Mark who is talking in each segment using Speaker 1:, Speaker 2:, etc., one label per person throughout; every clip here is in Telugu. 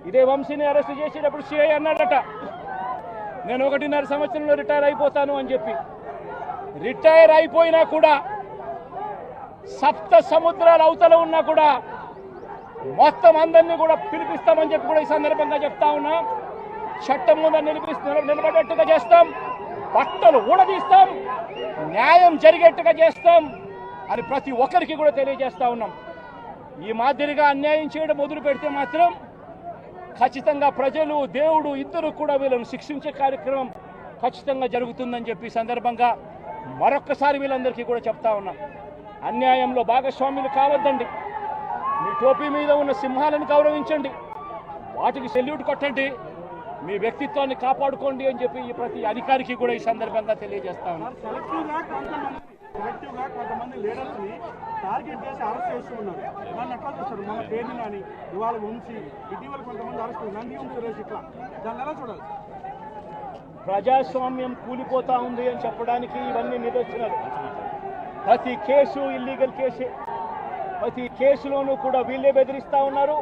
Speaker 1: ఇదే వంశీని అరెస్ట్ చేసేటప్పుడు సిఐ అన్నాడట, నేను 1.5 సంవత్సరంలో రిటైర్ అయిపోతాను అని చెప్పి. రిటైర్ అయిపోయినా కూడా, సప్త సముద్రాల అవతల ఉన్నా కూడా మొత్తం అందరినీ కూడా పిలిపిస్తామని చెప్పి కూడా ఈ సందర్భంగా చెప్తా ఉన్నా. చట్టం ముందు నిలబడేట్టుగా చేస్తాం, బట్టలు ఊడదీస్తాం, న్యాయం జరిగేట్టుగా చేస్తాం అని ప్రతి ఒక్కరికి కూడా తెలియజేస్తా ఉన్నాం. ఈ మాదిరిగా అన్యాయం చేయడం మొదలు పెడితే మాత్రం ఖచ్చితంగా ప్రజలు, దేవుడు ఇద్దరు కూడా వీళ్ళను శిక్షించే కార్యక్రమం ఖచ్చితంగా జరుగుతుందని చెప్పి సందర్భంగా మరొక్కసారి వీళ్ళందరికీ కూడా చెప్తా ఉన్నాం. అన్యాయంలో భాగస్వాములు కావద్దండి. మీ టోపీ మీద ఉన్న సింహాలను గౌరవించండి, వాటికి సెల్యూట్ కొట్టండి, మీ వ్యక్తిత్వాన్ని కాపాడుకోండి అని చెప్పి ఈ ప్రతి అధికారికి కూడా ఈ సందర్భంగా తెలియజేస్తా ఉన్నాం.
Speaker 2: కొంతమంది లీడర్స్ ని టార్గెట్ చేసి అరెస్ట్ చేస్తూ ఉన్నారు. దాన్ని ఎట్లా చూస్తారు? మన పేరుని కానీ ఇవాళ వంశీ, ఇటీవల కొంతమంది అరెస్ట్, నంది సురేష్, ఇట్లా దాన్ని ఎలా చూడాలి?
Speaker 1: ప్రజాస్వామ్యం కూలిపోతా ఉంది అని చెప్పడానికి ఇవన్నీ నిదర్శనాలు. ప్రతి కేసు ఇల్లీగల్ కేసే. ప్రతి కేసులోనూ కూడా వీళ్ళే బెదిరిస్తా ఉన్నారు,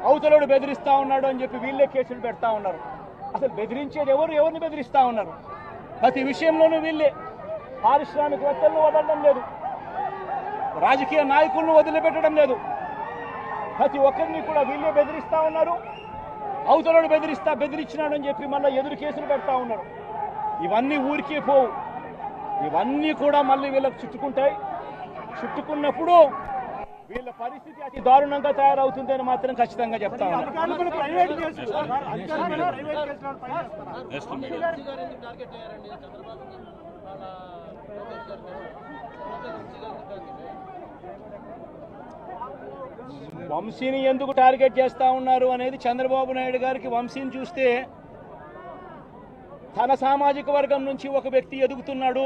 Speaker 1: అవతలోడు బెదిరిస్తా ఉన్నాడు అని చెప్పి వీళ్ళే కేసులు పెడతా ఉన్నారు. అసలు బెదిరించేది ఎవరిని బెదిరిస్తా ఉన్నారు? ప్రతి విషయంలోనూ వీళ్ళే. పారిశ్రామికవేత్తలను వదలడం లేదు, రాజకీయ నాయకులను వదిలిపెట్టడం లేదు, ప్రతి ఒక్కరిని కూడా వీళ్ళే బెదిరిస్తా ఉన్నారు. అవతలోడు బెదిరించినాడు అని చెప్పి మళ్ళీ ఎదురు కేసులు పెడతా ఉన్నారు. ఇవన్నీ ఊరికే పోవు, ఇవన్నీ కూడా మళ్ళీ వీళ్ళకి చుట్టుకుంటాయి. చుట్టుకున్నప్పుడు వీళ్ళ పరిస్థితి అతి దారుణంగా తయారవుతుంది అని మాత్రం ఖచ్చితంగా చెప్తా ఉన్నాను. వంశీని ఎందుకు టార్గెట్ చేస్తా ఉన్నారు అనేది చంద్రబాబు నాయుడు గారికి, వంశీని చూస్తే తన సామాజిక వర్గం నుంచి ఒక వ్యక్తి ఎదుగుతున్నాడు,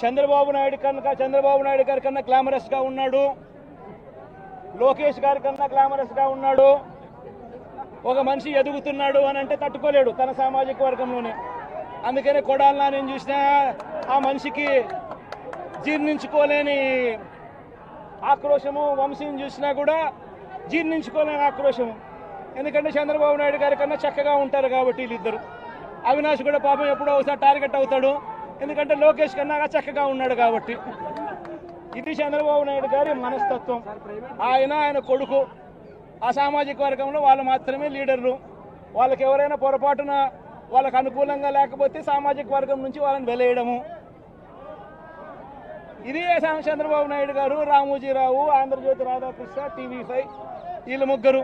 Speaker 1: చంద్రబాబు నాయుడు గారి కన్నా గ్లామరస్ గా ఉన్నాడు, లోకేష్ గారి కన్నా గ్లామరస్ గా ఉన్నాడు, ఒక మనిషి ఎదుగుతున్నాడు అని అంటే తట్టుకోలేడు తన సామాజిక వర్గంలోనే. అందుకనే కొడాలని నేను చూసినా ఆ మనిషికి జీర్ణించుకోలేని ఆక్రోశము, వంశీని చూసినా కూడా జీర్ణించుకోలేని ఆక్రోశము. ఎందుకంటే చంద్రబాబు నాయుడు గారి కన్నా చక్కగా ఉంటారు కాబట్టి వీళ్ళిద్దరు. అవినాష్ కూడా పాపం ఎప్పుడో ఒకసారి టార్గెట్ అవుతాడు, ఎందుకంటే లోకేష్ కన్నా చక్కగా ఉన్నాడు కాబట్టి. ఇది చంద్రబాబు నాయుడు గారి మనస్తత్వం. ఆయన కొడుకు ఆ సామాజిక వర్గంలో వాళ్ళు మాత్రమే లీడర్లు. వాళ్ళకి ఎవరైనా పొరపాటున వాళ్ళకు అనుకూలంగా లేకపోతే సామాజిక వర్గం నుంచి వాళ్ళని వెలేయడము. ఇది చంద్రబాబు నాయుడు గారు, రామోజీరావు, ఆంధ్రజ్యోతి రాధాకృష్ణ, TV5 వీళ్ళు ముగ్గురు.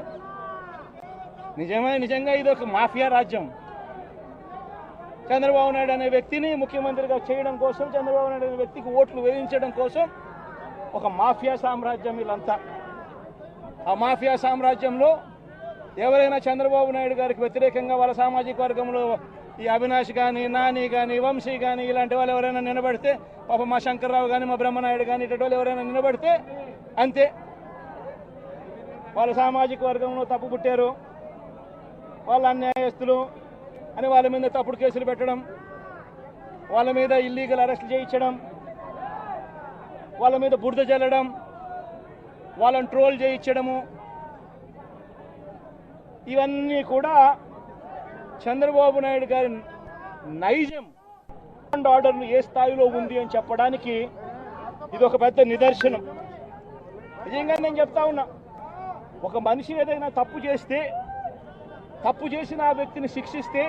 Speaker 1: నిజంగా ఇది ఒక మాఫియా రాజ్యం. చంద్రబాబు నాయుడు అనే వ్యక్తిని ముఖ్యమంత్రిగా చేయడం కోసం, చంద్రబాబు నాయుడు అనే వ్యక్తికి ఓట్లు వేయించడం కోసం ఒక మాఫియా సామ్రాజ్యం వీళ్ళంతా. ఆ మాఫియా సామ్రాజ్యంలో ఎవరైనా చంద్రబాబు నాయుడు గారికి వ్యతిరేకంగా వాళ్ళ సామాజిక వర్గంలో ఈ అవినాష్ కానీ, నాని కానీ, వంశీ కానీ ఇలాంటి వాళ్ళు ఎవరైనా నిలబడితే, పాప మా శంకర్రావు కానీ, మా బ్రహ్మనాయుడు కానీ ఇటువంటి వాళ్ళు ఎవరైనా నిలబడితే అంతే, వాళ్ళ సామాజిక వర్గంలో తప్పు పుట్టారు, వాళ్ళ అన్యాయస్తులు అని వాళ్ళ మీద తప్పుడు కేసులు పెట్టడం, వాళ్ళ మీద ఇల్లీగల్ అరెస్టులు చేయించడం, వాళ్ళ మీద బురద జల్లడం, వాళ్ళని ట్రోల్ చేయించడము, ఇవన్నీ కూడా చంద్రబాబు నాయుడు గారి నైజం, అండ్ ఆర్డర్లు ఏ స్థాయిలో ఉంది అని చెప్పడానికి ఇది ఒక పెద్ద నిదర్శనం. నిజంగా నేను చెప్తా ఉన్నా, ఒక మనిషి ఏదైనా తప్పు చేస్తే, తప్పు చేసిన ఆ వ్యక్తిని శిక్షిస్తే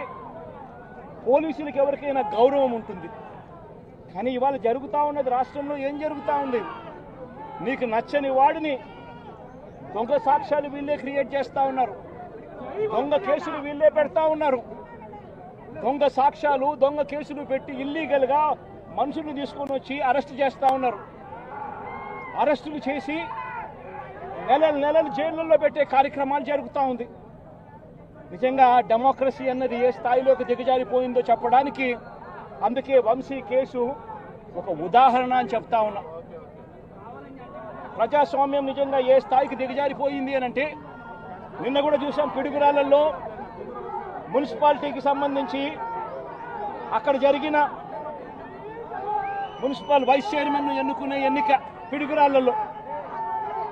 Speaker 1: పోలీసులకు ఎవరికైనా గౌరవం ఉంటుంది. కానీ ఇవాళ జరుగుతూ ఉన్నది, రాష్ట్రంలో ఏం జరుగుతూ ఉంది? నీకు నచ్చని వాడిని దొంగ సాక్ష్యాలు వీళ్ళే క్రియేట్ చేస్తూ ఉన్నారు, దొంగ కేసులు వీళ్ళే పెడతా ఉన్నారు. దొంగ సాక్ష్యాలు, దొంగ కేసులు పెట్టి ఇల్లీగల్గా మనుషులు తీసుకొని వచ్చి అరెస్ట్ చేస్తూ ఉన్నారు. అరెస్టులు చేసి నెలలు జైళ్ళల్లో పెట్టే కార్యక్రమాలు జరుగుతూ ఉంది. నిజంగా డెమోక్రసీ అన్నది ఏ స్థాయిలోకి దిగజారిపోయిందో చెప్పడానికి అందుకే వంశీ కేసు ఒక ఉదాహరణ అని చెప్తా ఉన్నా. ప్రజాస్వామ్యం నిజంగా ఏ స్థాయికి దిగజారిపోయింది అని అంటే, నిన్న కూడా చూసాం పిడుగురాళ్లలో మున్సిపాలిటీకి సంబంధించి అక్కడ జరిగిన మున్సిపల్ వైస్ చైర్మన్ ఎన్నుకునే ఎన్నిక పిడుగురాళ్లలో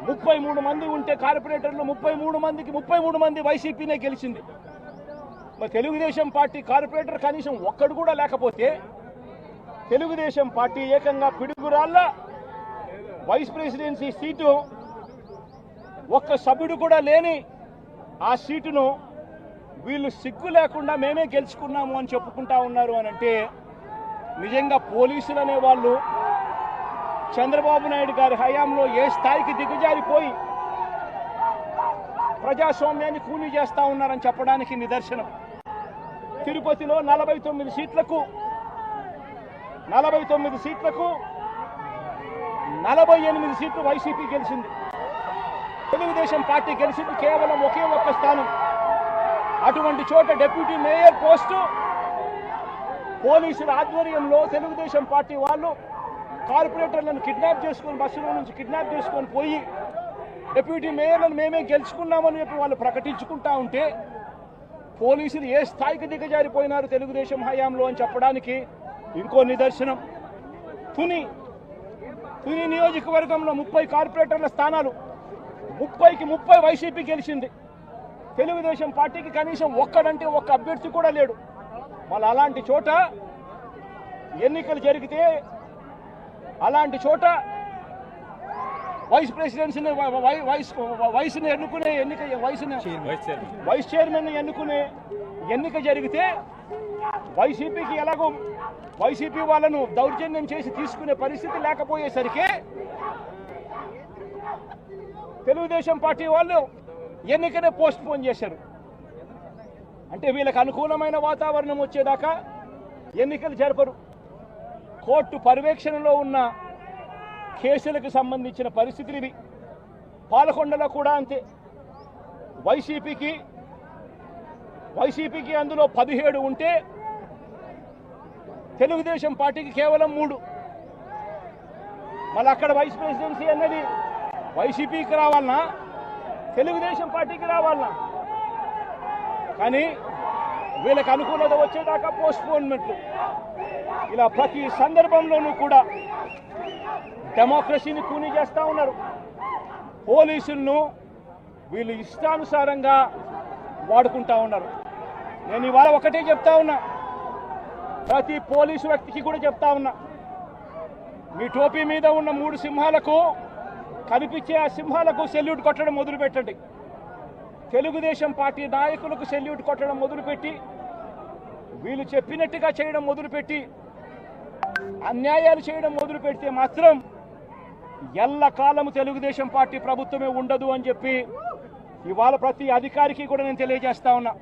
Speaker 1: 33 మంది ఉంటే కార్పొరేటర్లు 33 మంది వైసీపీనే గెలిచింది. మరి తెలుగుదేశం పార్టీ కార్పొరేటర్ కనీసం ఒక్కడు కూడా లేకపోతే తెలుగుదేశం పార్టీ ఏకంగా పిడుగురాళ్ళ వైస్ ప్రెసిడెన్సీ సీటు ఒక్క సభ్యుడు కూడా లేని ఆ సీటును వీళ్ళు సిగ్గు లేకుండా మేమే గెలుచుకున్నాము అని చెప్పుకుంటా ఉన్నారు అని అంటే నిజంగా పోలీసులు అనే వాళ్ళు చంద్రబాబు నాయుడు గారి హయాంలో ఏ స్థాయికి దిగజారిపోయి ప్రజాస్వామ్యాన్ని కూలీ చేస్తా ఉన్నారని చెప్పడానికి నిదర్శనం. తిరుపతిలో 49 సీట్లకు 48 సీట్లు వైసీపీ గెలిచింది. తెలుగుదేశం పార్టీ గెలిచింది కేవలం ఒకే ఒక్క స్థానం. అటువంటి చోట డిప్యూటీ మేయర్ పోస్టు పోలీసుల ఆధ్వర్యంలో తెలుగుదేశం పార్టీ వాళ్ళు కార్పొరేటర్లను కిడ్నాప్ చేసుకొని బస్సులో నుంచి కిడ్నాప్ చేసుకొని పోయి డిప్యూటీ మేయర్లను మేమే గెలుచుకున్నామని చెప్పి వాళ్ళు ప్రకటించుకుంటా ఉంటే పోలీసులు ఏ స్థాయికి దిగజారిపోయినారు తెలుగుదేశం హయాంలో అని చెప్పడానికి ఇంకో నిదర్శనం. తుని నియోజకవర్గంలో 30 కార్పొరేటర్ల స్థానాలు 30కి 30 వైసీపీ గెలిచింది. తెలుగుదేశం పార్టీకి కనీసం ఒక్క అభ్యర్థి కూడా లేడు. మళ్ళీ అలాంటి చోట ఎన్నికలు జరిగితే అలాంటి చోట వైస్ ప్రెసిడెన్సీని వయసుని ఎన్నుకునే వైస్ చైర్మన్ ఎన్నుకునే ఎన్నిక జరిగితే వైసీపీకి ఎలాగో వైసీపీ వాళ్ళను దౌర్జన్యం చేసి తీసుకునే పరిస్థితి లేకపోయేసరికి తెలుగుదేశం పార్టీ వాళ్ళు ఎన్నికనే పోస్ట్ పోన్ చేశారు. అంటే వీళ్ళకి అనుకూలమైన వాతావరణం వచ్చేదాకా ఎన్నికలు జరపరు. కోర్టు పర్యవేక్షణలో ఉన్న కేసులకు సంబంధించిన పరిస్థితులు ఇవి. పాలకొండలో కూడా అంతే. వైసీపీకి అందులో 17 ఉంటే తెలుగుదేశం పార్టీకి కేవలం 3. మళ్ళీ అక్కడ వైస్ ప్రెసిడెన్సీ అన్నది వైసీపీకి రావాలన్నా తెలుగుదేశం పార్టీకి రావాలన్నా కానీ వీళ్ళకి అనుకూలత వచ్చేదాకా పోస్ట్పోన్మెంట్లు. ఇలా ప్రతి సందర్భంలోనూ కూడా డెమోక్రసీని కూనీ చేస్తూ ఉన్నారు. పోలీసులను వీళ్ళు ఇష్టానుసారంగా వాడుకుంటా ఉన్నారు. నేను ఇవాళ ఒకటే చెప్తా ఉన్నా, ప్రతి పోలీసు వ్యక్తికి కూడా చెప్తా ఉన్నా, మీ టోపీ మీద ఉన్న 3 సింహాలకు కనిపించే ఆ సింహాలకు సెల్యూట్ కొట్టడం మొదలుపెట్టండి. తెలుగుదేశం పార్టీ నాయకులకు సెల్యూట్ కొట్టడం మొదలుపెట్టి వీళ్ళు చెప్పినట్టుగా చేయడం మొదలుపెట్టి అన్యాయాలు చేయడం మొదలు పెడితే మాత్రం ఎల్లకాలము తెలుగుదేశం పార్టీ ప్రభుత్వమే ఉండదు అని చెప్పి ఇవాళ ప్రతి అధికారికి కూడా నేను తెలియజేస్తా ఉన్నా.